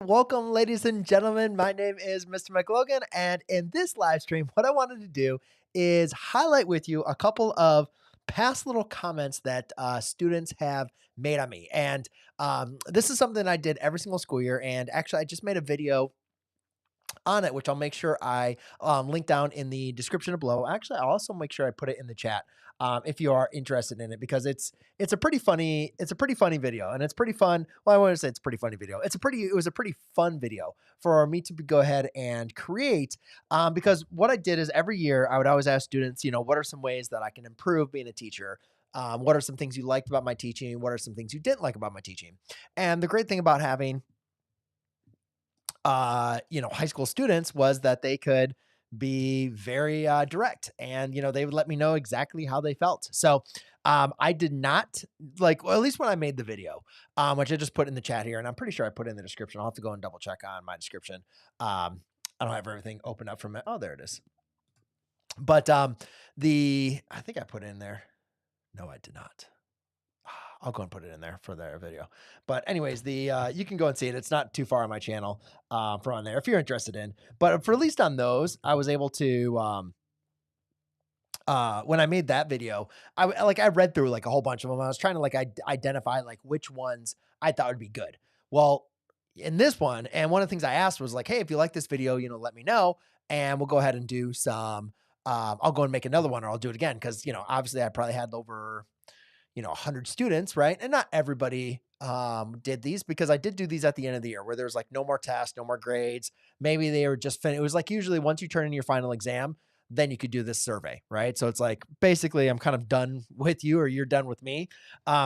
Welcome, ladies and gentlemen. My name is Mr. McLogan, and in this live stream, what I wanted to do is highlight with you a couple of past little comments that students have made on me. And this is something I did every single school year. And actually, I just made a video on it, which I'll make sure I link down in the description below. Actually, I'll also make sure I put it in the chat if you are interested in it, because it's a pretty funny video, and it's pretty fun. Well, I want to say it's a pretty funny video. It was a pretty fun video for me to go ahead and create, because what I did is every year I would always ask students, what are some ways that I can improve being a teacher. What are some things you liked about my teaching? What are some things you didn't like about my teaching? And the great thing about having high school students was that they could be very direct, and they would let me know exactly how they felt. So I did not well, at least when I made the video, which I just put in the chat here, and I'm pretty sure I put in the description. I'll have to go and double check on my description. I don't have everything opened up from it. Oh, there it is. But I think I put it in there. No, I did not. I'll go and put it in there for their video. But anyways, you can go and see it. It's not too far on my channel for on there if you're interested in. But for at least on those, I was able to when I made that video, I read through like a whole bunch of them. I was trying to identify like which ones I thought would be good. Well, in this one, and one of the things I asked was like, hey, if you like this video, let me know, and we'll go ahead and do some. I'll go and make another one, or I'll do it again, because obviously I probably had over 100 students, right? And not everybody did these, because I did do these at the end of the year where there's like no more tests, no more grades. Maybe they were just finished. It was like usually once you turn in your final exam, then you could do this survey, right? So it's like basically I'm kind of done with you, or you're done with me.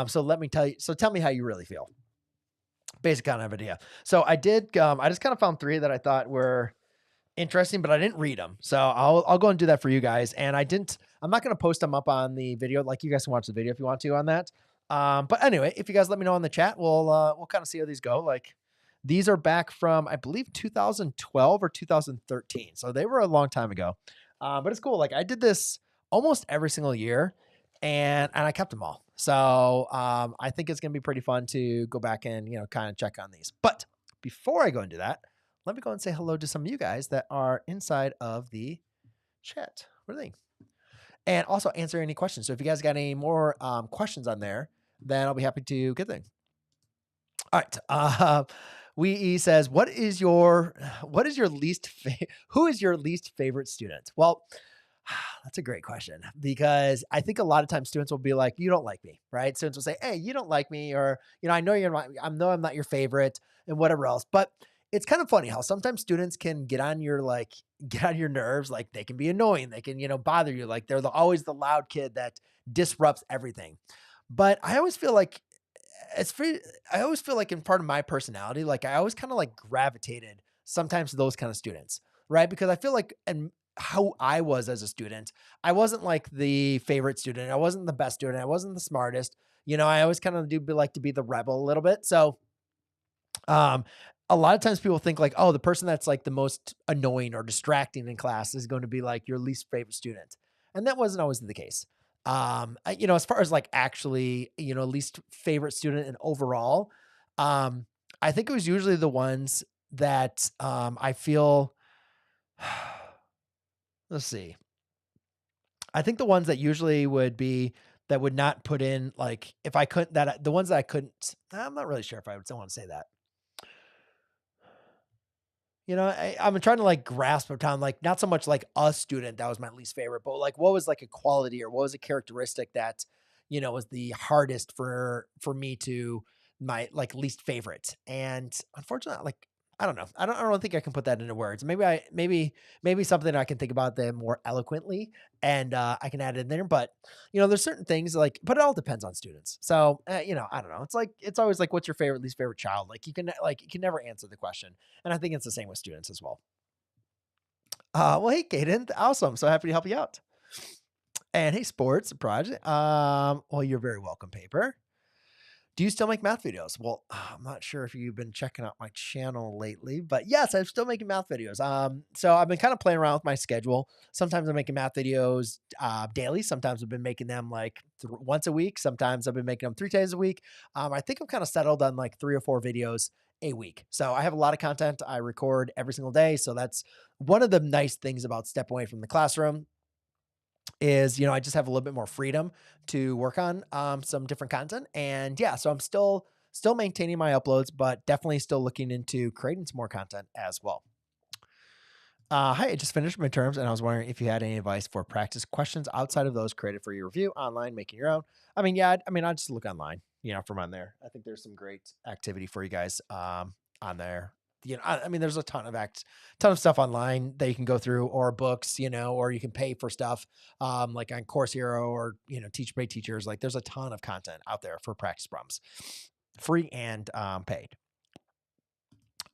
So let me tell you. So tell me how you really feel. Basic kind of idea. So I did. I just kind of found three that I thought were interesting, but I didn't read them. So I'll go and do that for you guys. And I'm not going to post them up on the video. Like, you guys can watch the video if you want to on that. But anyway, if you guys let me know in the chat, we'll kind of see how these go. Like, these are back from, I believe, 2012 or 2013. So they were a long time ago. But it's cool. Like, I did this almost every single year, and I kept them all. So I think it's going to be pretty fun to go back and, kind of check on these. But before I go and do that, let me go and say hello to some of you guys that are inside of the chat. What do you think? And also answer any questions. So if you guys got any more questions on there, then I'll be happy to get them. All right. Wee says, who is your least favorite student? Well, that's a great question, because I think a lot of times students will be like, you don't like me, right? Students will say, hey, you don't like me, or, I know I'm not your favorite, and whatever else. But it's kind of funny how sometimes students can get on your nerves. Like, they can be annoying. They can, bother you. Like, they're always the loud kid that disrupts everything. But I always feel like in part of my personality, like I always kind of like gravitated sometimes to those kind of students, right? Because I feel like, and how I was as a student, I wasn't like the favorite student. I wasn't the best student. I wasn't the smartest. I always kind of like to be the rebel a little bit. So, um, a lot of times people think like, oh, the person that's like the most annoying or distracting in class is going to be like your least favorite student. And that wasn't always the case. As far as like actually, least favorite student and overall, I think it was usually the ones that I feel, let's see. I think the ones that usually that would not put in, like, if I couldn't, the ones that I couldn't, I'm not really sure if I would still want to say that. I'm trying to like grasp of time, like not so much like a student that was my least favorite, but like what was like a quality, or what was a characteristic that, was the hardest for me to my like least favorite. And unfortunately, like, I don't know. I don't think I can put that into words. Maybe something I can think about them more eloquently, and I can add it in there. But there's certain things like, but it all depends on students. So I don't know. It's always like, what's your least favorite child? Like, you can never answer the question, and I think it's the same with students as well. Well, hey, Kaden, awesome. So happy to help you out. And hey, sports project. Well, you're very welcome, Paper. Do you still make math videos? Well, I'm not sure if you've been checking out my channel lately, but yes, I'm still making math videos. So I've been kind of playing around with my schedule. Sometimes I'm making math videos daily. Sometimes I've been making them like once a week. Sometimes I've been making them 3 days a week. I think I'm kind of settled on like 3 or 4 videos a week. So I have a lot of content I record every single day. So that's one of the nice things about stepping away from the classroom is, I just have a little bit more freedom to work on some different content. And yeah, so I'm still maintaining my uploads, but definitely still looking into creating some more content as well. Hi, I just finished midterms and I was wondering if you had any advice for practice questions outside of those created for your review online, making your own. I'll just look online, from on there. I think there's some great activity for you guys on there. There's a ton of stuff online that you can go through, or books, or you can pay for stuff like on Course Hero, or Teach by Teachers. Like there's a ton of content out there for practice problems, free and paid.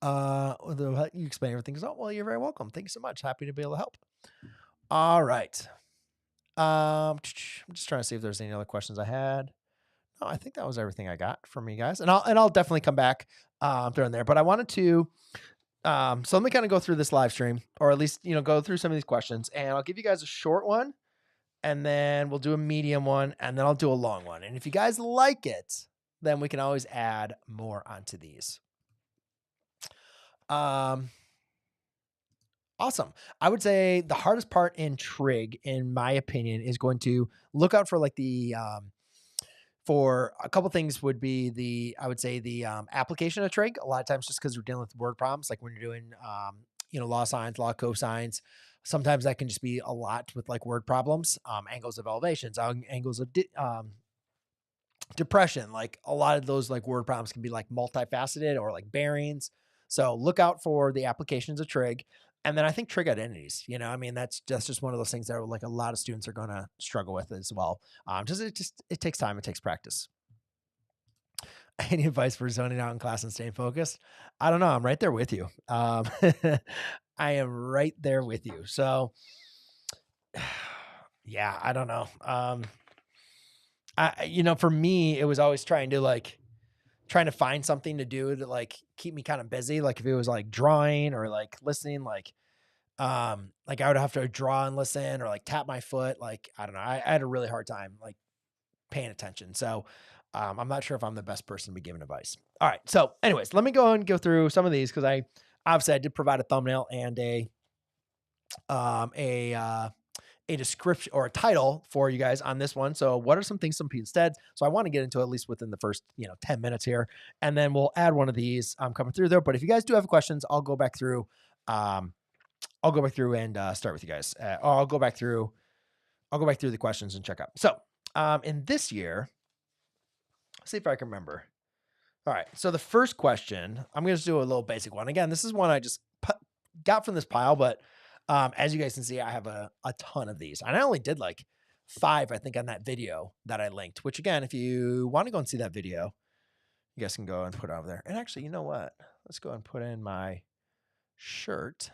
You explain everything. So, well, you're very welcome. Thank you so much. Happy to be able to help. All right. I'm just trying to see if there's any other questions I had. No, I think that was everything I got from you guys, and I'll definitely come back during there. But I wanted to, so let me kind of go through this live stream, or at least go through some of these questions, and I'll give you guys a short one, and then we'll do a medium one, and then I'll do a long one. And if you guys like it, then we can always add more onto these. Awesome. I would say the hardest part in trig, in my opinion, is going to look out for for a couple things would be I would say the application of trig. A lot of times just because we're dealing with word problems, like when you're doing, law signs, law cosines, sometimes that can just be a lot with like word problems, angles of elevations, angles of depression. Like a lot of those like word problems can be like multifaceted, or like bearings. So look out for the applications of trig. And then I think trig identities, that's just one of those things that like a lot of students are going to struggle with as well. It takes time. It takes practice. Any advice for zoning out in class and staying focused? I don't know. I'm right there with you. I am right there with you. So yeah, I don't know. For me, it was always trying to find something to do to like keep me kind of busy. Like if it was like drawing or like listening, like I would have to draw and listen, or like tap my foot. Like, I don't know. I had a really hard time like paying attention. So I'm not sure if I'm the best person to be giving advice. All right. So anyways, let me go and go through some of these, because obviously I did provide a thumbnail and a description or a title for you guys on this one. So what are some things some people said? So I want to get into at least within the first, 10 minutes here, and then we'll add one of these coming through there. But if you guys do have questions, I'll go back through and start with you guys. Or I'll go back through the questions and check out. So in this year, let's see if I can remember. All right. So the first question, I'm going to do a little basic one. Again, this is one I just got from this pile, but as you guys can see, I have a ton of these. And I only did like 5, I think, on that video that I linked, which again, if you want to go and see that video, you guys can go and put it over there. And actually, you know what? Let's go and put in my shirt,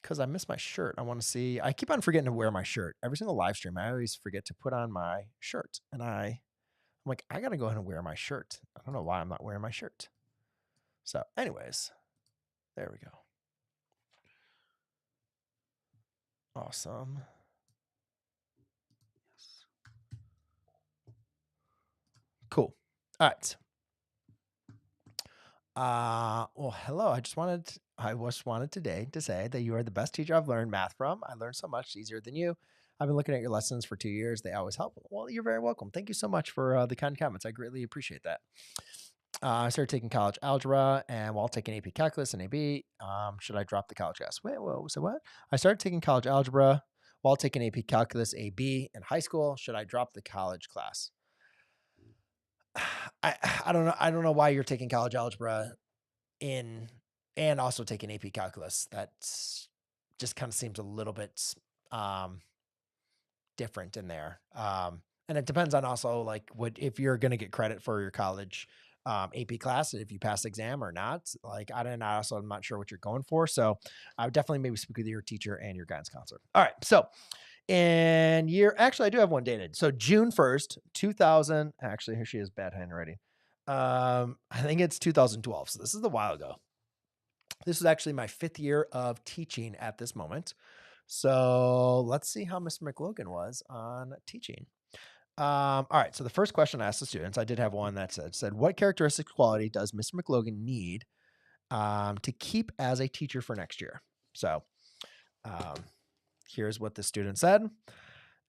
because I miss my shirt. I want to see. I keep on forgetting to wear my shirt. Every single live stream, I always forget to put on my shirt. And I'm like, I got to go ahead and wear my shirt. I don't know why I'm not wearing my shirt. So anyways, there we go. Awesome. Yes. Cool. All right. Well, hello. I just wanted today to say that you are the best teacher I've learned math from. I learned so much easier than you. I've been looking at your lessons for 2 years. They always help. Well, you're very welcome. Thank you so much for the kind comments. I greatly appreciate that. I started taking college algebra, and while taking AP calculus and AB, should I drop the college class? Wait, whoa, so what? I started taking college algebra while taking AP calculus AB in high school. Should I drop the college class? I don't know. I don't know why you're taking college algebra and also taking AP calculus. That's just kind of seems a little bit different in there. And it depends on also like if you're going to get credit for your college AP class, if you pass the exam or not. Like I'm not sure what you're going for. So I would definitely maybe speak with your teacher and your guidance counselor. All right. So actually I do have one dated. So June 1st, 2000, actually here she is, bad handwriting. I think it's 2012. So this is a while ago. This is actually my 5th year of teaching at this moment. So let's see how Mr. McLogan was on teaching. All right. So the first question I asked the students, I did have one that said, what characteristic quality does Mr. McLogan need to keep as a teacher for next year? So um, here's what the student said.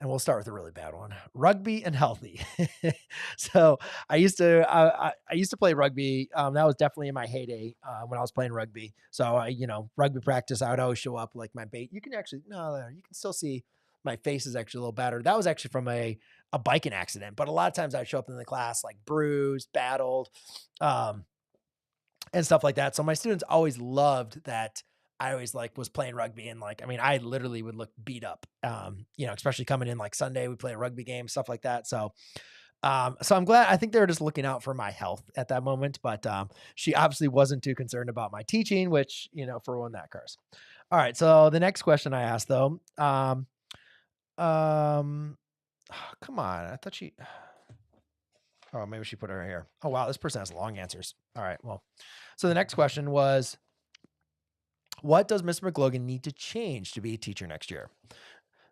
And we'll start with a really bad one: rugby and healthy. So I used to play rugby. That was definitely in my heyday when I was playing rugby. So rugby practice, I would always show up like my bait. You can actually no, you can still see my face is actually a little better. That was actually from a biking accident. But a lot of times I'd show up in the class like bruised, battled, um, and stuff like that. So my students always loved that I always like was playing rugby and like, I mean, I literally would look beat up, especially coming in like Sunday, we play a rugby game, stuff like that. So I'm glad, I think they were just looking out for my health at that moment, but she obviously wasn't too concerned about my teaching, which, for one that occurs. All right. So the next question I asked though, come on. I thought oh, maybe she put her here. Oh, wow. This person has long answers. All right. Well, so the next question was, what does Mr. McLogan need to change to be a teacher next year?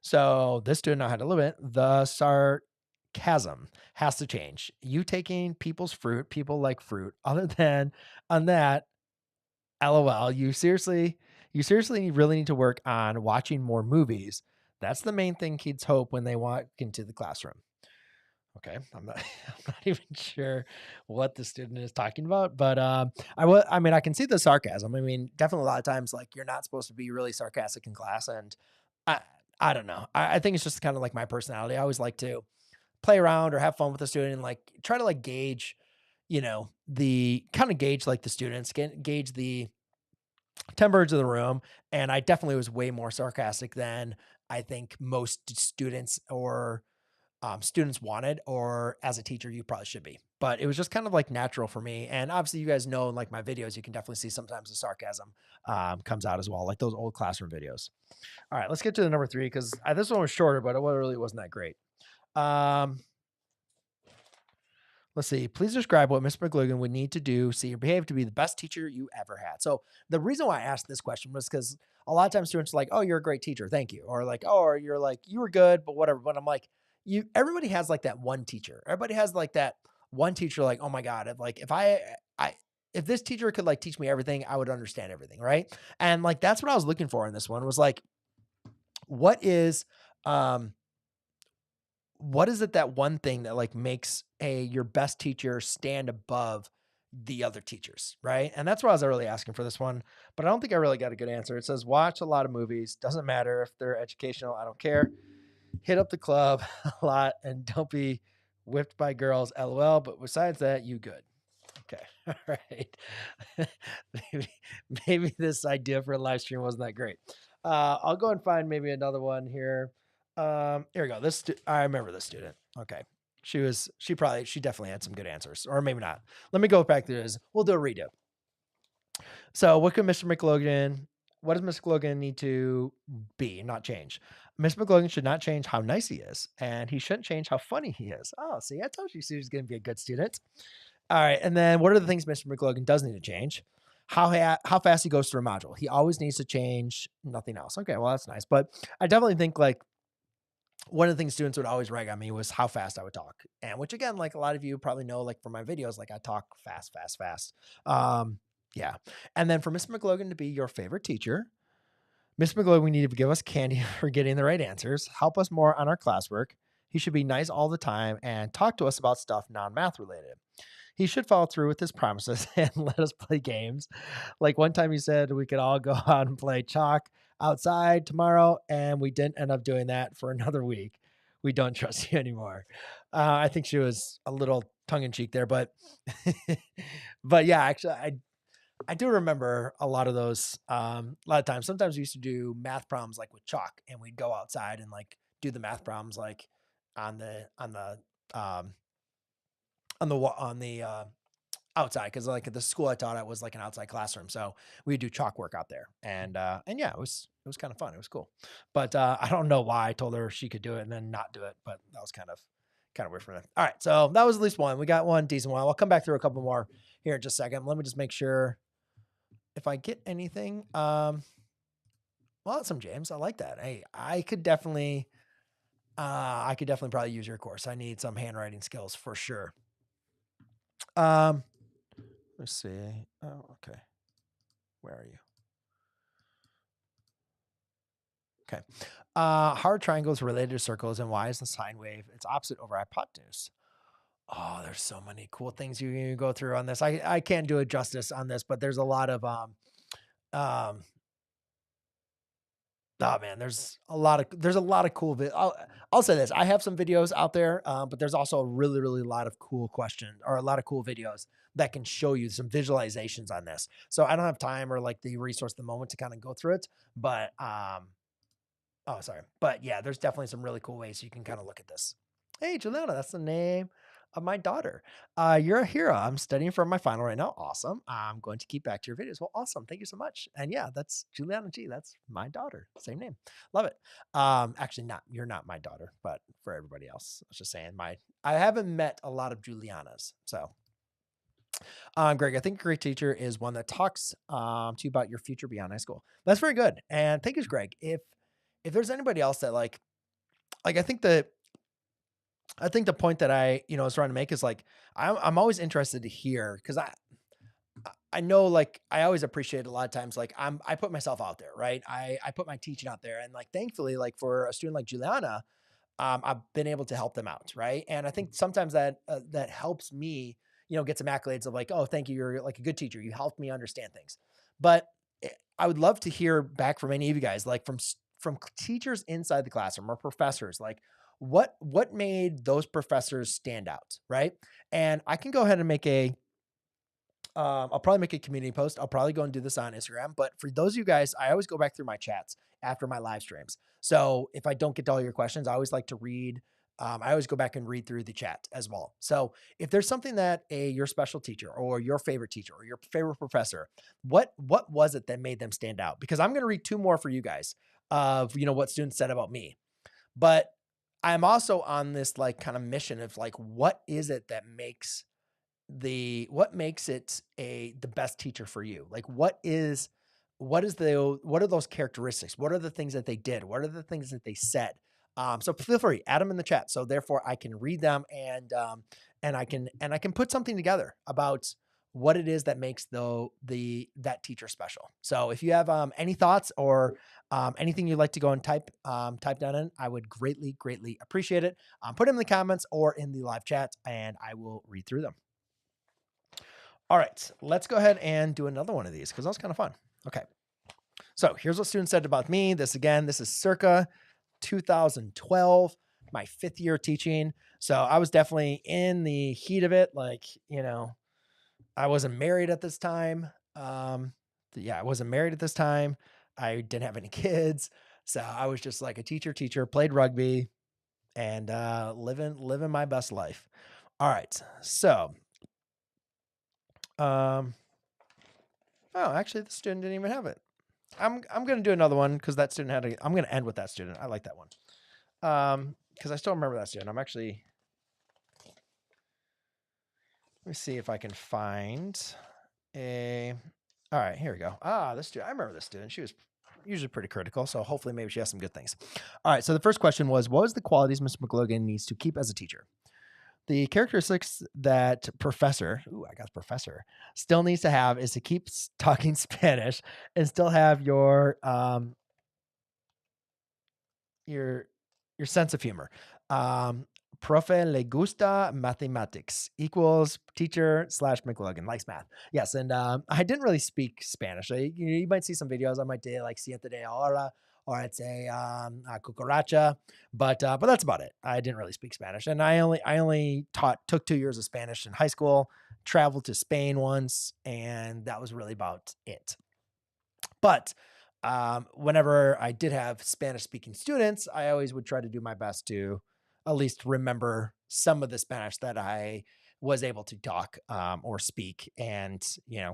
So this student I had to limit the sarcasm has to change. You taking people's fruit, people like fruit. Other than on that, LOL. You seriously really need to work on watching more movies. That's the main thing kids hope when they walk into the classroom. Okay, I'm not, I'm not even sure what the student is talking about, but I mean, I can see the sarcasm. I mean, definitely a lot of times, like you're not supposed to be really sarcastic in class, and I, I don't know. I think it's just kind of like my personality. I always like to play around or have fun with the student, and like try to like gauge, the kind of gauge like the students, gauge the temperature of the room, and I definitely was way more sarcastic than I think most students or students wanted, or as a teacher, you probably should be. But it was just kind of like natural for me. And obviously, you guys know in like my videos, you can definitely see sometimes the sarcasm comes out as well, like those old classroom videos. All right, let's get to the number three because this one was shorter, but it really wasn't that great. Um, Let's see. Please describe what Mr. McLogan would need to do, see or behave to be the best teacher you ever had. So the reason why I asked this question was because a lot of times students are like, "Oh, you're a great teacher, thank you," or like, "Oh," or you're like, "You were good," but whatever. But I'm like, everybody has like that one teacher. Everybody has like that one teacher. Like, oh my god, if this teacher could like teach me everything, I would understand everything, right? And like that's what I was looking for in this one was like, what is um what is it that one thing that like makes your best teacher stand above the other teachers, right? And that's what I was really asking for this one, but I don't think I really got a good answer. It says watch a lot of movies, doesn't matter if they're educational, I don't care. Hit up the club a lot and don't be whipped by girls, lol, but besides that, you good. Okay. All right. maybe, maybe this idea for a live stream wasn't that great. I'll go and find maybe another one here. Here we go. I remember this student. Okay. She definitely had some good answers, or maybe not. Let me go back to this. We'll do a redo. So what does Mr. McLogan need to be, not change? Mr. McLogan should not change how nice he is, and he shouldn't change how funny he is. Oh, see, I told you she was going to be a good student. All right. And then what are the things Mr. McLogan does need to change? How fast he goes through a module. He always needs to change, nothing else. Okay, well, that's nice. But I definitely think like one of the things students would always rag on me was how fast I would talk. And which again, like a lot of you probably know, like from my videos, like I talk fast, fast, fast. Yeah. And then for Mr. McLogan to be your favorite teacher, Mr. McLogan, we need to give us candy for getting the right answers, help us more on our classwork. He should be nice all the time and talk to us about stuff non-math related. He should follow through with his promises and let us play games. Like one time he said we could all go out and play chalk outside tomorrow, and we didn't end up doing that for another week. We don't trust you anymore. I think she was a little tongue in cheek there, but but yeah, actually, I do remember a lot of those. A lot of times, sometimes we used to do math problems like with chalk, and we'd go outside and like do the math problems like on um, the outside, because like at the school I taught at was like an outside classroom, so we do chalk work out there, and yeah, it was kind of fun. It was cool, but I don't know why I told her she could do it and then not do it, but that was kind of weird for them. All right, so that was at least one. We got one decent one. I'll come back through a couple more here in just a second. Let me just make sure if I get anything. Well, that's some James. I like that. Hey, I could definitely. I could definitely probably use your course. I need some handwriting skills for sure. Let's see. Oh, okay. Where are you? Okay. Hard triangles related to circles, and y is the sine wave. It's opposite over hypotenuse. Oh, there's so many cool things you can go through on this. I can't do it justice on this, but there's a lot of um oh man, there's a lot of cool I'll say this. I have some videos out there, but there's also a really lot of cool questions or a lot of cool videos that can show you some visualizations on this. So I don't have time or like the resource at the moment to kind of go through it, but oh, sorry. But yeah, there's definitely some really cool ways you can kind of look at this. Hey, Juliana, that's the name of my daughter. You're a hero. I'm studying for my final right now. Awesome. I'm going to keep back to your videos. Well, awesome. Thank you so much. And yeah, that's Juliana G. That's my daughter. Same name. Love it. Actually, you're not my daughter, but for everybody else, I was just saying I haven't met a lot of Julianas. So Greg, I think a great teacher is one that talks to you about your future beyond high school. That's very good. And thank you, Greg. If there's anybody else that I think the point that I, was trying to make is like, I'm always interested to hear because I know like I always appreciate a lot of times like I put myself out there, right? I put my teaching out there and like thankfully like for a student like Juliana, I've been able to help them out, right? And I think sometimes that helps me, get some accolades of like, oh, thank you, you're like a good teacher. You helped me understand things. But I would love to hear back from any of you guys, like from teachers inside the classroom or professors, like what made those professors stand out, right? And I can go ahead and I'll probably make a community post. I'll probably go and do this on Instagram. But for those of you guys, I always go back through my chats after my live streams. So if I don't get to all your questions, I always like to read. I always go back and read through the chat as well. So if there's something that your special teacher or your favorite teacher or your favorite professor, what was it that made them stand out? Because I'm going to read two more for you guys of, what students said about me. But I'm also on this like kind of mission of like, what is it that makes it the best teacher for you? Like what are those characteristics? What are the things that they did? What are the things that they said? So feel free, add them in the chat. So therefore I can read them and I can put something together about what it is that makes that teacher special. So if you have any thoughts or anything you'd like to go and type down in, I would greatly appreciate it. Put them in the comments or in the live chat and I will read through them. All right, let's go ahead and do another one of these because that was kind of fun. Okay, so here's what students said about me. This is circa 2012, my 5th year teaching. So I was definitely in the heat of it. Like, I wasn't married at this time. I wasn't married at this time. I didn't have any kids. So I was just like a teacher, played rugby and living my best life. All right, so actually the student didn't even have it. I'm going to do another one because that student I'm going to end with that student. I like that one. Because I still remember that student. Let me see if I can find all right, here we go. This student, I remember this student. She was usually pretty critical. So hopefully maybe she has some good things. All right. So the first question was, what was the qualities Mr. McLogan needs to keep as a teacher? The characteristics that professor still needs to have is to keep talking Spanish and still have your sense of humor. Profe le gusta mathematics equals teacher / McLogan likes math. Yes. And I didn't really speak Spanish. You might see some videos. I might do like siete de hora or I'd say cucaracha, but that's about it. I didn't really speak Spanish, and I only took 2 years of Spanish in high school, traveled to Spain once, and that was really about it. But whenever I did have Spanish speaking students, I always would try to do my best to at least remember some of the Spanish that I was able to talk or speak and,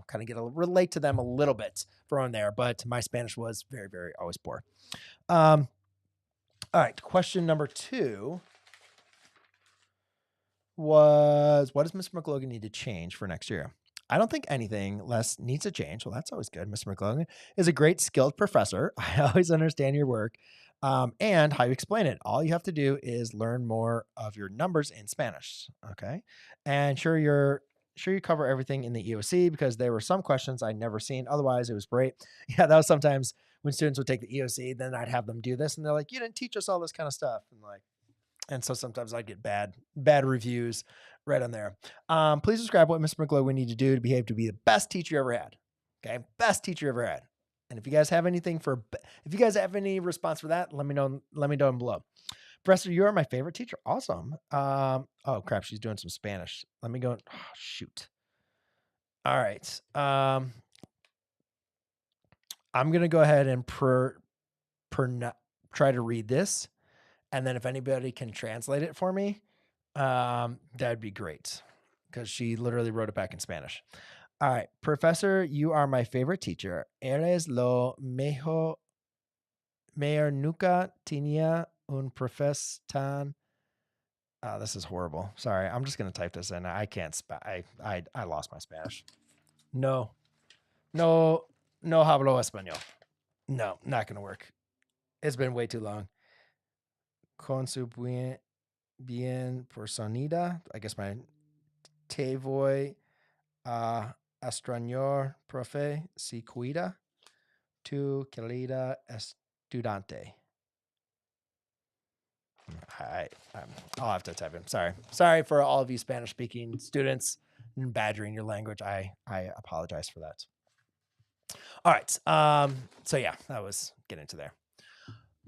kind of relate to them a little bit from there. But my Spanish was very, very always poor. All right. Question number 2 was, what does Mr. McLogan need to change for next year? I don't think anything less needs to change. Well, that's always good. Mr. McLogan is a great skilled professor. I always understand your work. and how you explain it. All you have to do is learn more of your numbers in Spanish. Okay. And sure you cover everything in the EOC because there were some questions I'd never seen. Otherwise, it was great. Yeah, that was sometimes when students would take the EOC, then I'd have them do this and they're like, you didn't teach us all this kind of stuff. And so sometimes I'd get bad reviews right on there. Please describe what Mr. McLogan need to do to behave to be the best teacher you ever had. Okay. Best teacher you ever had. And if you guys have any response for that, let me know down below. Professor, you are my favorite teacher. Awesome. Oh crap, she's doing some Spanish. Let me go. Oh, shoot. All right. I'm gonna go ahead and try to read this, and then if anybody can translate it for me, that'd be great, because she literally wrote it back in Spanish. All right, Professor, you are my favorite teacher. Eres lo mejor. Nunca tenía un profesor tan. This is horrible. Sorry, I'm just gonna type this in. I can't. I lost my Spanish. No hablo español. No, not gonna work. It's been way too long. Con su bien personida. I guess my te voy a extrañar, profe, si cuida tu querida estudiante. I'll have to type in. Sorry for all of you Spanish speaking students and badgering your language. I apologize for that. All right. So yeah, that was getting into there.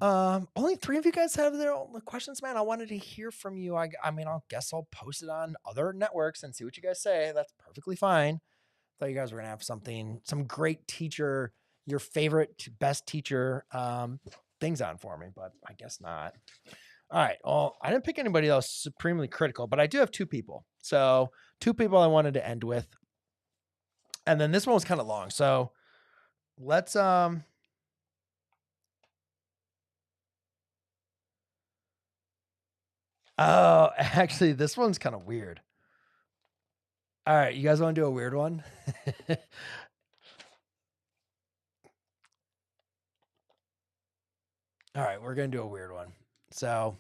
Only 3 of you guys have their own questions, man. I wanted to hear from you. I mean, guess I'll post it on other networks and see what you guys say. That's perfectly fine. Thought you guys were gonna have some great teacher, your favorite best teacher things on for me, but I guess not. All right. Well, I didn't pick anybody else supremely critical, but I do have 2 people. So 2 people I wanted to end with. And then this one was kind of long. So let's oh, actually this one's kind of weird. All right, you guys want to do a weird one? All right, we're going to do a weird one. So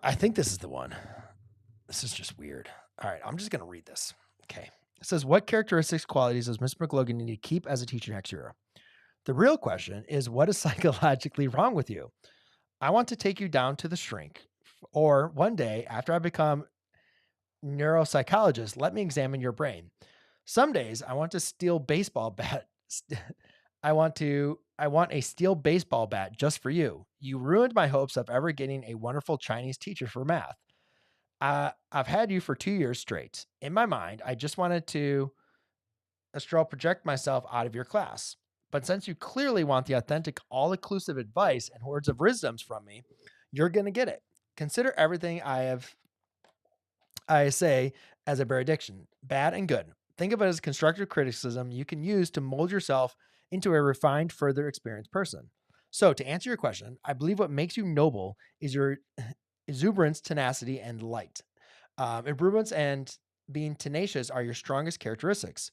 I think this is the one. This is just weird. All right, I'm just going to read this. Okay. It says, what characteristics, qualities does Mr. McLogan need to keep as a teacher next year? The real question is, what is psychologically wrong with you? I want to take you down to the shrink, or one day after I become neuropsychologist, let me examine your brain. Some days I want to steal baseball bat. I want a steel baseball bat just for you. You ruined my hopes of ever getting a wonderful Chinese teacher for math. I've had you for 2 years straight. In my mind, I just wanted to astral project myself out of your class. But since you clearly want the authentic, all-inclusive advice and words of wisdoms from me, you're going to get it. Consider everything I say as a benediction, bad and good. Think of it as constructive criticism you can use to mold yourself into a refined, further experienced person. So to answer your question, I believe what makes you noble is your exuberance, tenacity, and light. Exuberance and being tenacious are your strongest characteristics.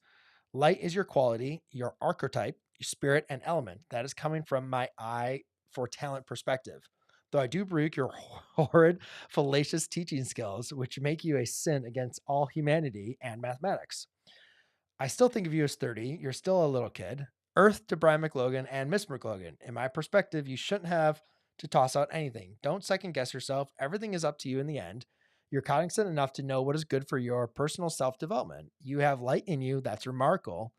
Light is your quality, your archetype, your spirit, and element. That is coming from my eye for talent perspective. Though I do rebuke your horrid, fallacious teaching skills, which make you a sin against all humanity and mathematics. I still think of you as 30. You're still a little kid. Earth to Brian McLogan and Miss McLogan. In my perspective, you shouldn't have to toss out anything. Don't second guess yourself. Everything is up to you in the end. You're cognizant enough to know what is good for your personal self-development. You have light in you. That's remarkable.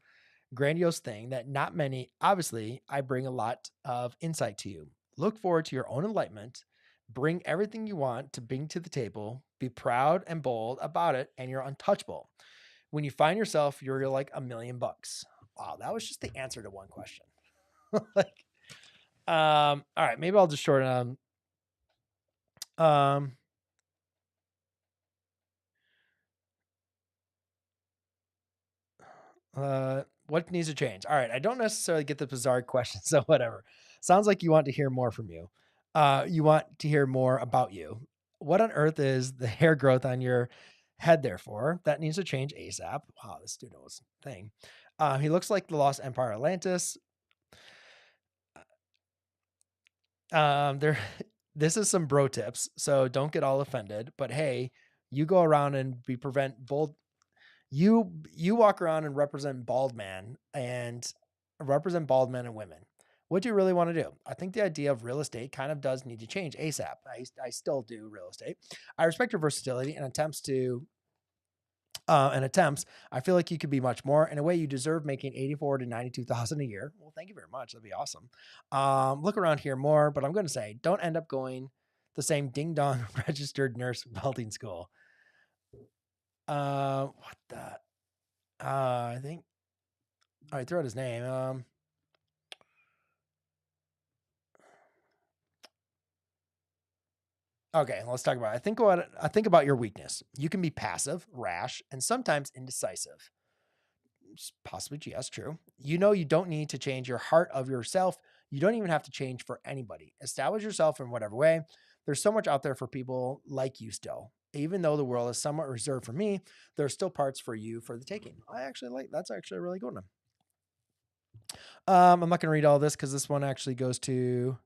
Grandiose thing that not many, obviously, I bring a lot of insight to you. Look forward to your own enlightenment. Bring everything you want to bring to the table. Be proud and bold about it, and you're untouchable. When you find yourself, you're like $1,000,000. Wow, that was just the answer to one question. All right, maybe I'll just shorten what needs to change? All right, I don't necessarily get the bizarre question, so whatever. Sounds like you want to hear more from you. You want to hear more about you. What on earth is the hair growth on your head there for? That needs to change ASAP. Wow, this dude knows a thing. He looks like the Lost Empire Atlantis. There this is some bro tips, so don't get all offended, but hey, you go around and prevent bold you walk around and represent bald men and women. What do you really want to do? I think the idea of real estate kind of does need to change ASAP. I still do real estate. I respect your versatility and attempts. I feel like you could be much more. In a way, you deserve making 84 to 92,000 a year. Well, thank you very much. That'd be awesome. Look around here more, but I'm going to say, don't end up going the same ding dong registered nurse welding school. What the? I think. All right, throw out his name. Okay, let's talk about it. I think about your weakness. You can be passive, rash, and sometimes indecisive. Possibly, yes, true. You know you don't need to change your heart of yourself. You don't even have to change for anybody. Establish yourself in whatever way. There's so much out there for people like you still. Even though the world is somewhat reserved for me, there are still parts for you for the taking. That's actually a really good one. I'm not going to read all this because this one actually goes to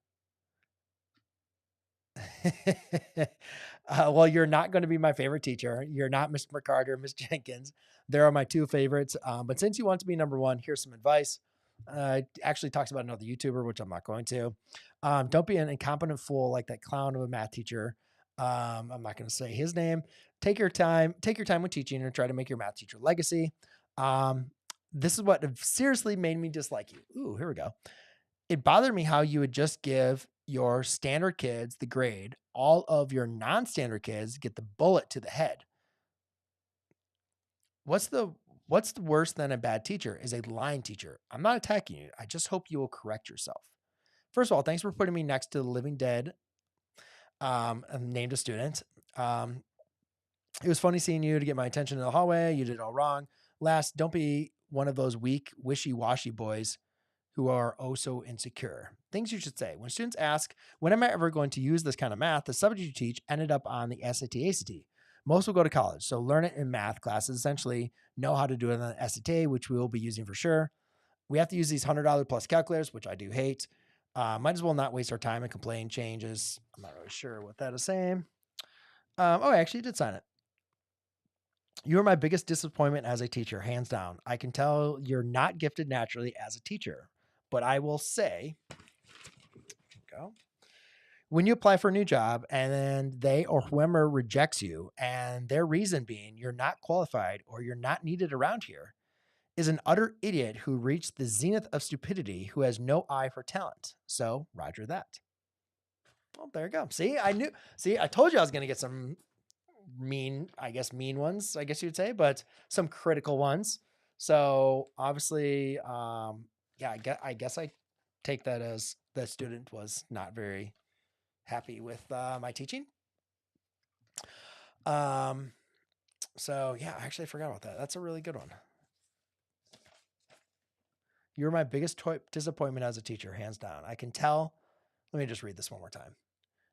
well, you're not going to be my favorite teacher. You're not Mr. McCarter, Miss Jenkins. There are my two favorites. But since you want to be number one, here's some advice. Actually talks about another YouTuber, which I'm not going to. Don't be an incompetent fool like that clown of a math teacher. I'm not going to say his name. Take your time with teaching and try to make your math teacher legacy. This is what seriously made me dislike you. Ooh, here we go. It bothered me how you would just give your standard kids the grade. All of your non-standard kids get the bullet to the head. What's the worse than a bad teacher is a lying teacher. I'm not attacking you. I just hope you will correct yourself. First of all, thanks for putting me next to the living dead. Named a student. It was funny seeing you to get my attention in the hallway. You did it all wrong. Last, don't be one of those weak, wishy-washy boys who are oh so insecure. Things you should say. When students ask, when am I ever going to use this kind of math? The subject you teach ended up on the SAT, ACT. Most will go to college, so learn it in math classes, essentially know how to do it on the SAT, which we will be using for sure. We have to use these $100 plus calculators, which I do hate. Might as well not waste our time and complain changes. I'm not really sure what that is saying. I actually did sign it. You are my biggest disappointment as a teacher, hands down. I can tell you're not gifted naturally as a teacher, but I will say, go. When you apply for a new job and then they or whoever rejects you, and their reason being you're not qualified or you're not needed around here, is an utter idiot who reached the zenith of stupidity who has no eye for talent. So, Roger that. Well, there you go. See, I told you I was going to get some mean ones, I guess you'd say, but some critical ones. So obviously, I guess I take that as the student was not very happy with my teaching. So yeah, I actually forgot about that. That's a really good one. You're my biggest disappointment as a teacher, hands down. I can tell. Let me just read this one more time.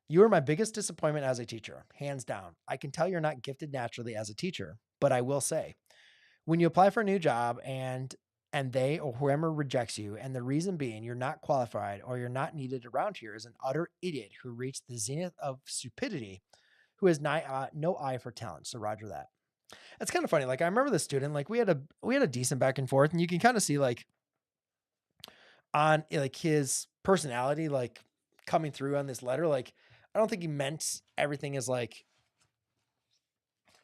You are my biggest disappointment as a teacher, hands down. I can tell you're not gifted naturally as a teacher, but I will say, when you apply for a new job and they or whoever rejects you, and the reason being you're not qualified or you're not needed around here, is an utter idiot who reached the zenith of stupidity, who has no eye for talent. So Roger that. It's kind of funny. Like I remember the student, like we had a decent back and forth, and you can kind of see like on like his personality, like coming through on this letter. Like I don't think he meant everything as like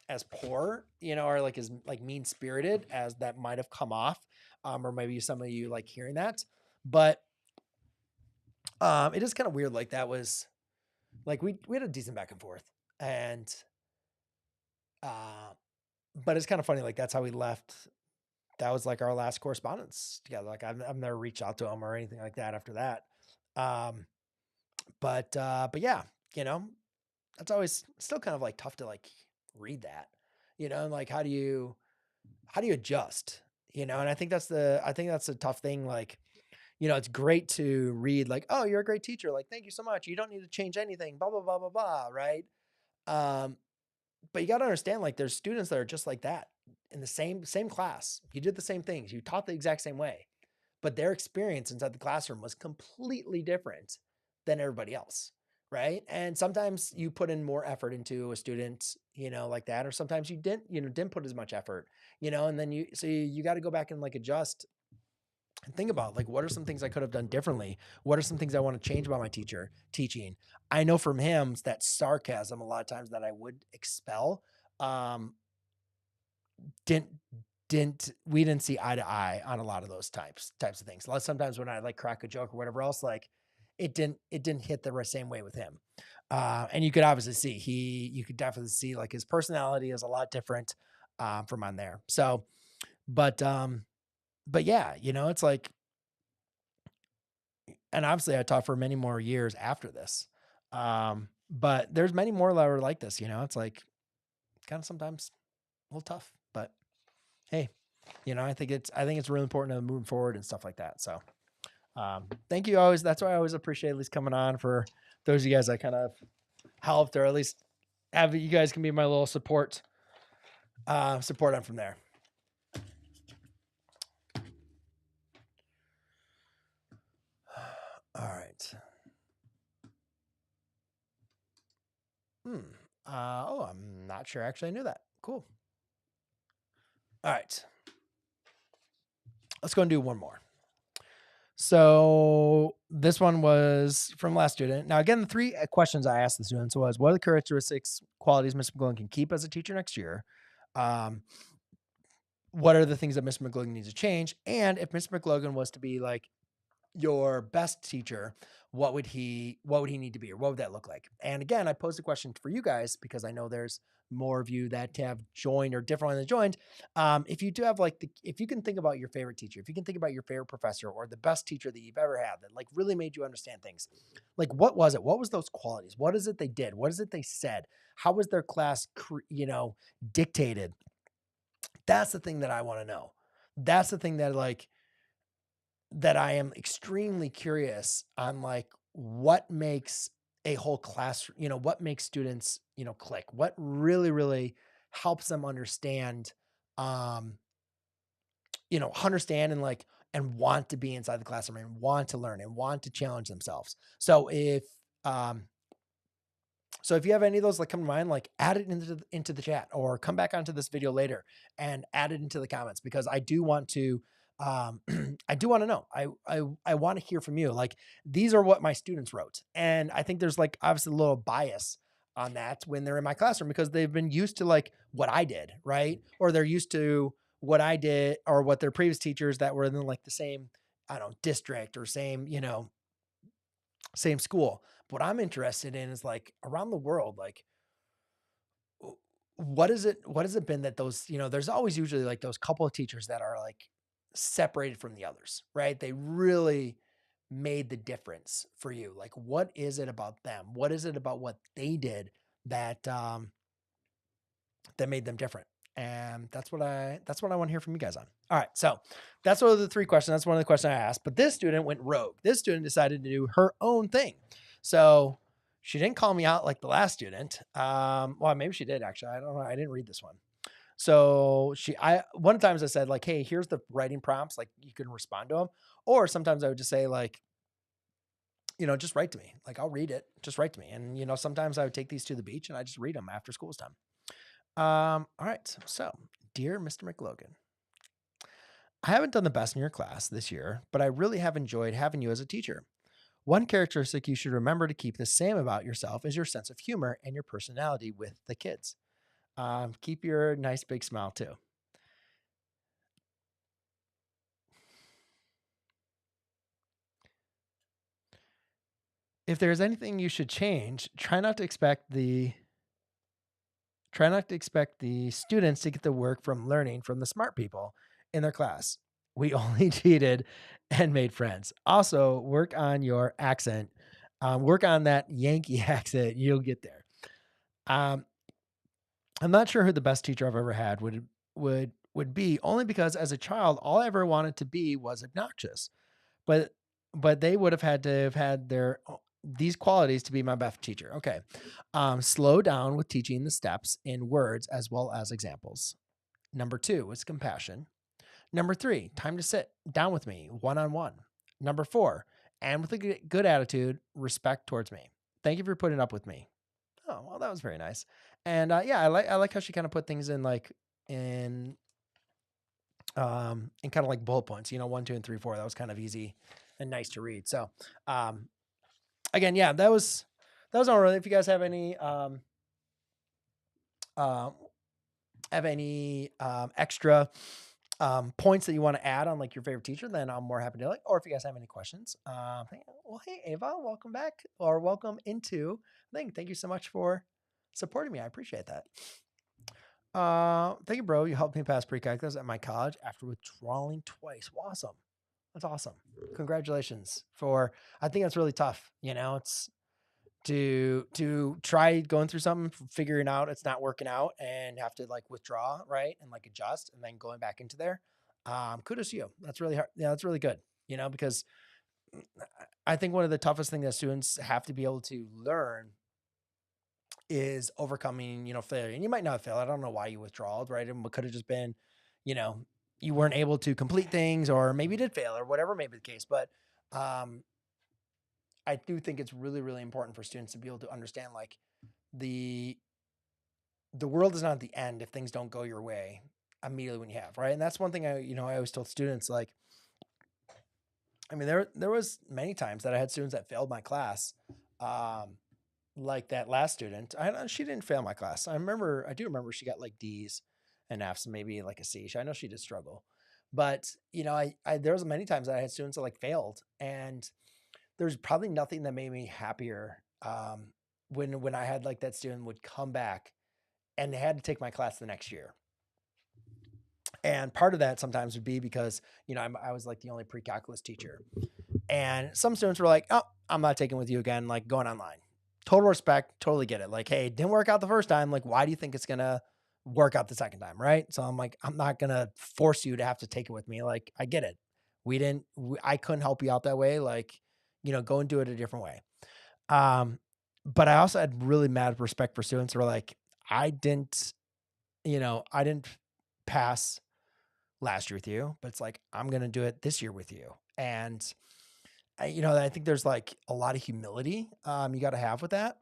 as poor, or like as like mean spirited as that might have come off, or maybe some of you like hearing that, but it is kind of weird. Like that was like we had a decent back and forth, and but it's kind of funny. Like that's how we left. That was like our last correspondence together. Like I've never reached out to him or anything like that after that. But yeah, that's always still kind of like tough to like read that, like how do you adjust, and I think that's a tough thing. Like, it's great to read like, oh, you're a great teacher. Like, thank you so much. You don't need to change anything, blah, blah, blah, blah, blah. Right. But you got to understand, like there's students that are just like that in the same class. You did the same things. You taught the exact same way, but their experience inside the classroom was completely different than everybody else. Right. And sometimes you put in more effort into a student, like that, or sometimes you didn't put as much effort, and then you got to go back and like adjust and think about like, what are some things I could have done differently? What are some things I want to change about my teaching? I know from him that sarcasm, a lot of times that I would expel, um, didn't we didn't see eye to eye on a lot of those types of things. A lot sometimes when I like crack a joke or whatever else, like it didn't hit the same way with him. And you could obviously see you could definitely see like his personality is a lot different from on there. So, but yeah, it's like, and obviously I taught for many more years after this. But there's many more that are like this, it's like kind of sometimes a little tough, but hey, I think it's really important to move forward and stuff like that. So, thank you always. That's why I always appreciate at least coming on for those of you guys I kind of helped, or at least have you guys can be my little support on from there. All right. I'm not sure actually I knew that. Cool. All right. Let's go and do one more. So this one was from last student. Now, again, the 3 questions I asked the students was, what are the characteristics, qualities Mr. McLogan can keep as a teacher next year? What are the things that Mr. McLogan needs to change? And if Mr. McLogan was to be like your best teacher, what would he need to be, or what would that look like? And again, I posed a question for you guys because I know there's more of you that have joined or different ones that joined. If you do have if you can think about your favorite teacher, if you can think about your favorite professor or the best teacher that you've ever had that like really made you understand things, like what was it? What was those qualities? What is it they did? What is it they said? How was their class, dictated? That's the thing that I want to know. That's the thing that that I am extremely curious on, like what makes a whole class, what makes students, click, what really, really helps them understand, um, understand and and want to be inside the classroom and want to learn and want to challenge themselves. Um, so if you have any of those like come to mind, like add it into the chat or come back onto this video later and add it into the comments, because I do want to I do want to know. I want to hear from you. Like these are what my students wrote. And I think there's like obviously a little bias on that when they're in my classroom because they've been used to like what I did, right? Or they're used to what I did or what their previous teachers that were in like the same, I don't know, district or same, same school. What I'm interested in is like around the world, like what has it been that those, there's always usually like those couple of teachers that are like separated from the others, right? They really made the difference for you. Like, what is it about them? What is it about what they did that, that made them different? And that's what I want to hear from you guys on. All right. So that's one of the 3 questions. That's one of the questions I asked, but this student went rogue. This student decided to do her own thing. So she didn't call me out like the last student. Well, maybe she did actually. I don't know. I didn't read this one. So one of the times I said like, hey, here's the writing prompts. Like you can respond to them. Or sometimes I would just say like, just write to me. Like I'll read it. Just write to me. And, sometimes I would take these to the beach and I just read them after school's time. All right. So dear Mr. McLogan, I haven't done the best in your class this year, but I really have enjoyed having you as a teacher. One characteristic you should remember to keep the same about yourself is your sense of humor and your personality with the kids. Keep your nice big smile too. If there's anything you should change, try not to expect the students to get the work from learning from the smart people in their class. We only cheated and made friends. Also, work on your accent. Work on that Yankee accent. You'll get there. I'm not sure who the best teacher I've ever had would be, only because as a child, all I ever wanted to be was obnoxious. But they would have had to have had these qualities to be my best teacher. Okay. Slow down with teaching the steps in words as well as examples. Number 2 is compassion. Number 3, time to sit down with me one-on-one. Number 4, and with a good attitude, respect towards me. Thank you for putting up with me. Oh, well, that was very nice. And yeah, I like how she kind of put things in like in in kind of like bullet points, 1, 2, and 3, 4. That was kind of easy and nice to read. So again, yeah, that was all really. If you guys have any um extra points that you want to add on like your favorite teacher, then I'm more happy to like, or if you guys have any questions, well, hey, Ava, welcome back or welcome into thing. Thank you so much for supporting me. I appreciate that. Thank you, bro. You helped me pass pre-calculus at my college after withdrawing twice. Awesome. That's awesome. Congratulations I think that's really tough. It's to try going through something, figuring out it's not working out and have to like withdraw, right? And like adjust and then going back into there. Kudos to you. That's really hard. Yeah, that's really good, because I think one of the toughest things that students have to be able to learn is overcoming, failure. And you might not fail. I don't know why you withdrawed, right? And it could have just been, you know, you weren't able to complete things, or maybe you did fail, or whatever may be the case. But I do think it's really, really important for students to be able to understand like the world is not the end if things don't go your way immediately when you have, right? And that's one thing I always told students, like, I mean, there was many times that I had students that failed my class. Like that last student, she didn't fail my class. I do remember she got like D's and F's, and maybe like a C. I know she did struggle, but there was many times that I had students that like failed, and there's probably nothing that made me happier when I had like that student would come back and they had to take my class the next year. And part of that sometimes would be because, I was like the only pre-calculus teacher. And some students were like, oh, I'm not taking with you again, like going online. Total respect, totally get it. Like, hey, it didn't work out the first time. Like, why do you think it's going to work out the second time? Right. So I'm like, I'm not going to force you to have to take it with me. Like, I get it. I couldn't help you out that way. Like, go and do it a different way. But I also had really mad respect for students who were like, I didn't pass last year with you, but it's like, I'm going to do it this year with you. And I think there's like a lot of humility you got to have with that.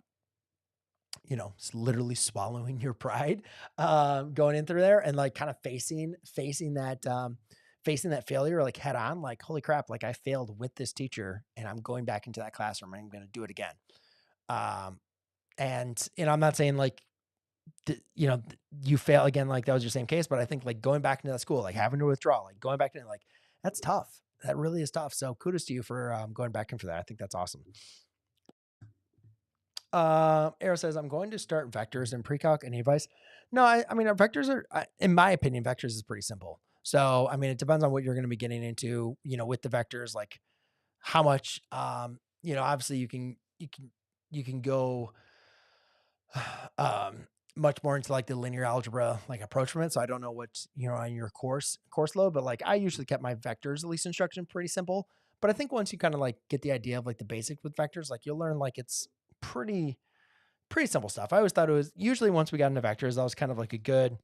It's literally swallowing your pride, going in through there and like kind of facing that failure like head on. Like, holy crap! Like I failed with this teacher, and I'm going back into that classroom and I'm going to do it again. And I'm not saying like you fail again, like that was your same case, but I think like going back into that school, like having to withdraw, like going back into like that's tough. That really is tough. So kudos to you for going back in for that. I think that's awesome. Arrow says, I'm going to start vectors in pre-calc. Any advice? No, I mean, our vectors are, in my opinion, vectors is pretty simple. So, I mean, it depends on what you're going to be getting into, with the vectors, like how much, obviously you can go, much more into like the linear algebra, like approach from it. So I don't know what, on your course load, but like I usually kept my vectors, at least instruction, pretty simple. But I think once you kind of like get the idea of like the basics with vectors, like you'll learn like it's pretty simple stuff. I always thought it was usually once we got into vectors, that was kind of like a good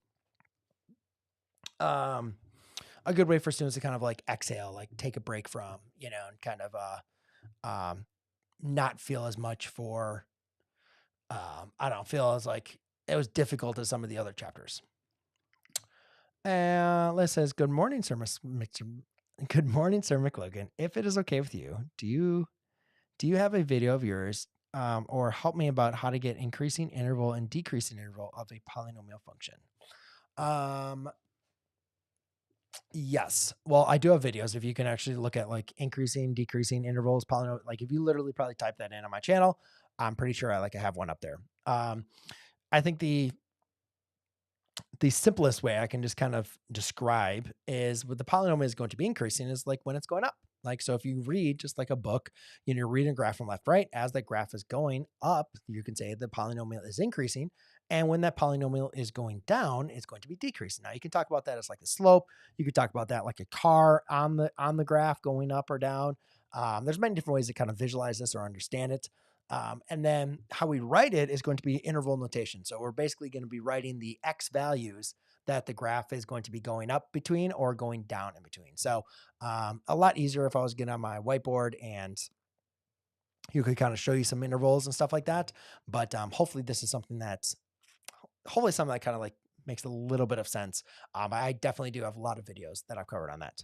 way for students to kind of like exhale, like take a break from, and kind of not feel as much for I don't feel as like it was difficult as some of the other chapters. Liz says, good morning, Sir Good morning, Sir McLogan. If it is okay with you, do you have a video of yours or help me about how to get increasing interval and decreasing interval of a polynomial function? Yes. Well, I do have videos. If you can actually look at like increasing, decreasing intervals, polynomial, like if you literally probably type that in on my channel, I'm pretty sure I have one up there. I think the simplest way I can just kind of describe is what the polynomial is going to be increasing is like when it's going up. Like, so if you read just like a book, you're reading a graph from left, right, as that graph is going up, you can say the polynomial is increasing. And when that polynomial is going down, it's going to be decreasing. Now you can talk about that as like the slope. You could talk about that like a car on the graph going up or down. There's many different ways to kind of visualize this or understand it. And then how we write it is going to be interval notation. So we're basically going to be writing the X values that the graph is going to be going up between or going down in between. So a lot easier if I was getting on my whiteboard and who could kind of show you some intervals and stuff like that. But hopefully this is hopefully something that kind of like makes a little bit of sense. I definitely do have a lot of videos that I've covered on that.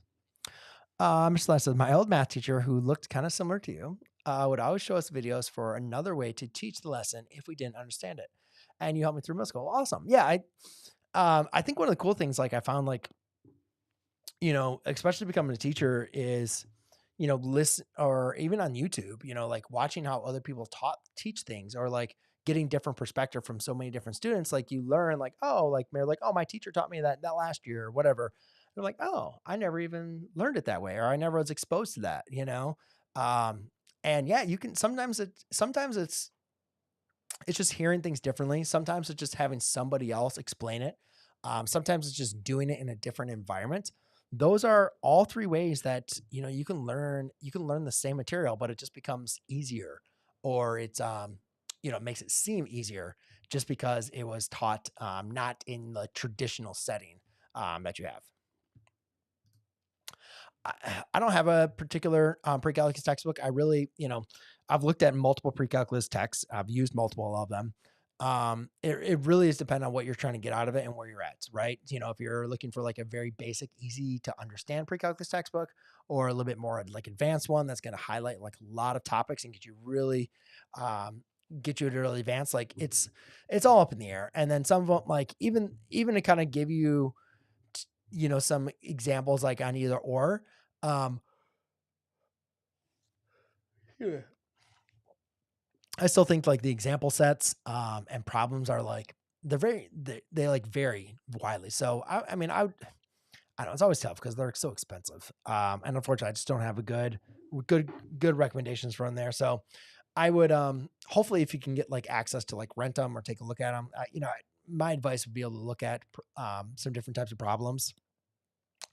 Mr. Les says, my old math teacher, who looked kind of similar to you, would always show us videos for another way to teach the lesson if we didn't understand it. And you helped me through middle school. Awesome. Yeah. I think one of the cool things, like I found, like, especially becoming a teacher is, listen, or even on YouTube, like watching how other people teach things, or like getting different perspective from so many different students. Like you learn like, oh, like they're like, oh, my teacher taught me that last year or whatever. They're like, oh, I never even learned it that way, or I never was exposed to that. Um, and yeah, you can, sometimes it's just hearing things differently. Sometimes it's just having somebody else explain it. Sometimes it's just doing it in a different environment. Those are all three ways that you can learn. You can learn the same material, but it just becomes easier, or it makes it seem easier just because it was taught not in the traditional setting that you have. I don't have a particular pre-calculus textbook. I really, I've looked at multiple pre-calculus texts. I've used multiple of them. It really is dependent on what you're trying to get out of it and where you're at, right? If you're looking for like a very basic, easy to understand pre-calculus textbook, or a little bit more like advanced one that's going to highlight like a lot of topics and get you to really advance, like it's all up in the air. And then some of them, like even to kind of give you, some examples like on either or. Um, yeah. I still think like the example sets and problems are like they like vary widely. So I mean I don't know, it's always tough because they're so expensive. And unfortunately I just don't have a good recommendations from there. So I would hopefully if you can get like access to like rent them or take a look at them, my advice would be able to look at some different types of problems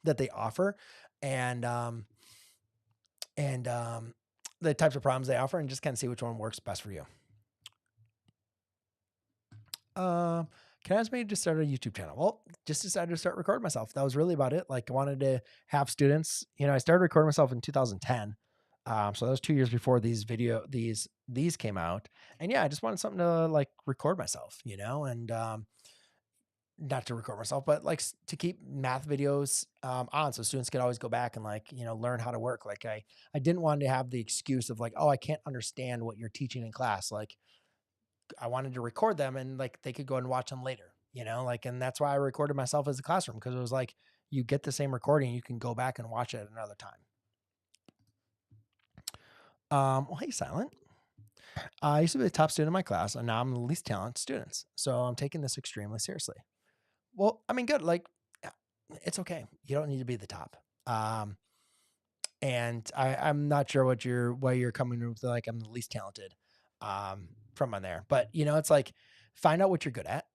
that they offer, and and the types of problems they offer, and just kind of see which one works best for you. Can I ask me to start a YouTube channel? Well, just decided to start recording myself. That was really about it. Like I wanted to have students, I started recording myself in 2010. So that was 2 years before these came out. And yeah, I just wanted something to like record myself, and, not to record myself, but like to keep math videos on, so students could always go back and like learn how to work. Like I didn't want to have the excuse of like, oh, I can't understand what you're teaching in class. Like I wanted to record them and like they could go and watch them later, like, and that's why I recorded myself as a classroom, because it was like you get the same recording, you can go back and watch it at another time. Well, hey, Silent. I used to be the top student in my class, and now I'm the least talented students. So I'm taking this extremely seriously. Well, I mean, good. Like, it's okay. You don't need to be the top. And I'm not sure why you're coming with like I'm the least talented from on there, but it's like find out what you're good at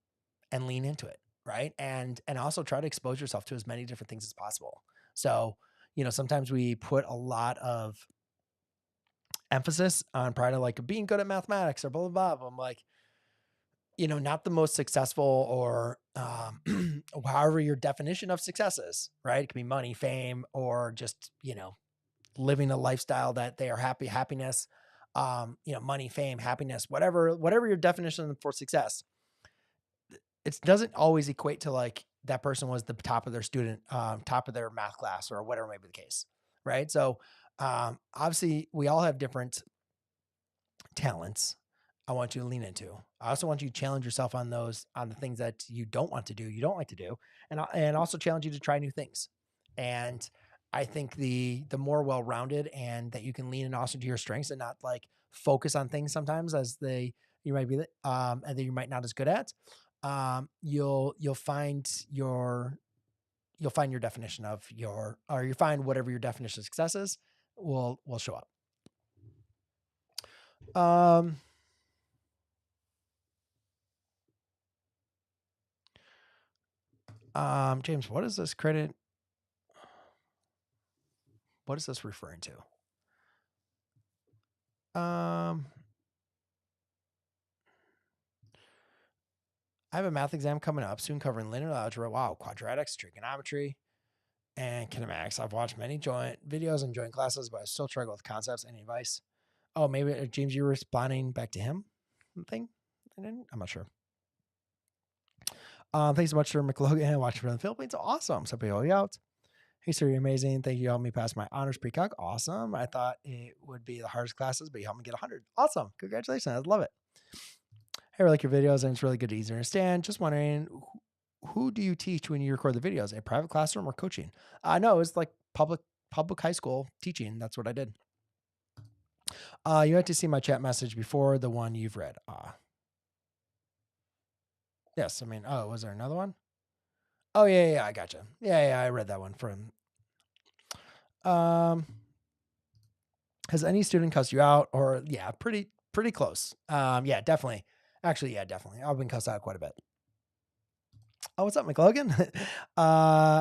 and lean into it, right? And also try to expose yourself to as many different things as possible. So sometimes we put a lot of emphasis on probably like being good at mathematics or blah blah blah. I'm like, not the most successful, or however your definition of success is, right? It could be money, fame, or just, living a lifestyle that they are happiness, money, fame, happiness, whatever your definition for success. It doesn't always equate to like that person was the top of their top of their math class or whatever may be the case. Right. So, obviously we all have different talents I want you to lean into. I also want you to challenge yourself on the things that you don't want to do, you don't like to do, and also challenge you to try new things. And I think the more well-rounded and that you can lean in also to your strengths and not like focus on things sometimes as you might be, and that you might not as good at, you'll find your definition of or you find whatever your definition of success is will show up. James, what is this credit? What is this referring to? I have a math exam coming up soon covering linear algebra. Wow, quadratics, trigonometry, and kinematics. I've watched many joint videos and joint classes, but I still struggle with concepts. Any advice? Oh, maybe James, you were responding back to him thing? I'm not sure. Thanks so much for McLogan watching from the Philippines. Awesome. So people out. Hey, sir, you're amazing. Thank you. You helped me pass my honors pre-calc. Awesome. I thought it would be the hardest classes, but you helped me get 100. Awesome. Congratulations. I love it. Hey, I like your videos, and it's really good to easy to understand. Just wondering, who do you teach when you record the videos? A private classroom or coaching? No, it's like public high school teaching. That's what I did. You had to see my chat message before the one you've read. Yes. I mean, was there another one? Oh yeah, I gotcha. Yeah, I read that one from. Has any student cussed you out? Or yeah, pretty close. Yeah, definitely. Actually, yeah, definitely. I've been cussed out quite a bit. Oh, what's up, McLogan?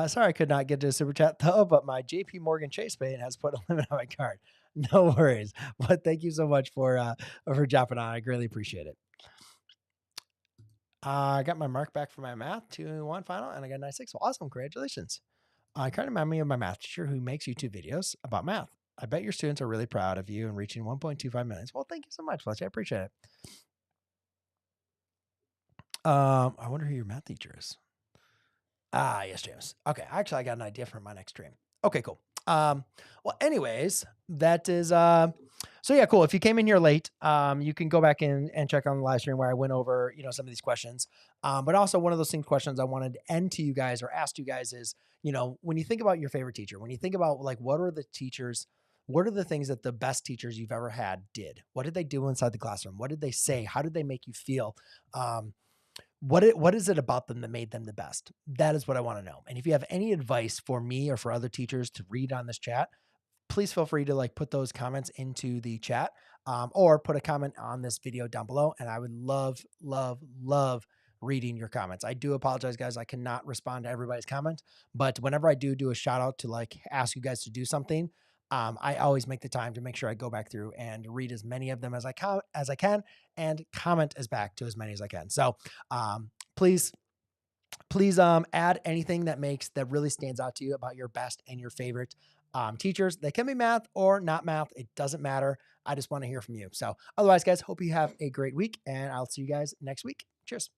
Sorry I could not get to a super chat though, but my JP Morgan Chase pay has put a limit on my card. No worries. But thank you so much for dropping on. I greatly appreciate it. I got my mark back for my math 2-1 final, and I got a 96. Well, awesome. Congratulations. I kind of remind me of my math teacher who makes YouTube videos about math. I bet your students are really proud of you and reaching 1.25 million. Well, thank you so much, Fletcher. I appreciate it. I wonder who your math teacher is. Yes, James. Okay, actually, I got an idea for my next stream. Okay, cool. Well, anyways, that is so yeah, cool. If you came in here late, you can go back in and check on the live stream where I went over, some of these questions. But also one of those questions I wanted to end to you guys or ask you guys is, when you think about your favorite teacher, when you think about like what are the things that the best teachers you've ever had did? What did they do inside the classroom? What did they say? How did they make you feel? What is it about them that made them the best? That is what I want to know. And if you have any advice for me or for other teachers to read on this chat, please feel free to like put those comments into the chat, or put a comment on this video down below. And I would love, love, love reading your comments. I do apologize, guys. I cannot respond to everybody's comment, but whenever I do a shout out to like ask you guys to do something, I always make the time to make sure I go back through and read as many of them as I can and comment back to as many as I can. So please add anything that really stands out to you about your best and your favorite teachers. They can be math or not math. It doesn't matter. I just want to hear from you. So otherwise, guys, hope you have a great week, and I'll see you guys next week. Cheers.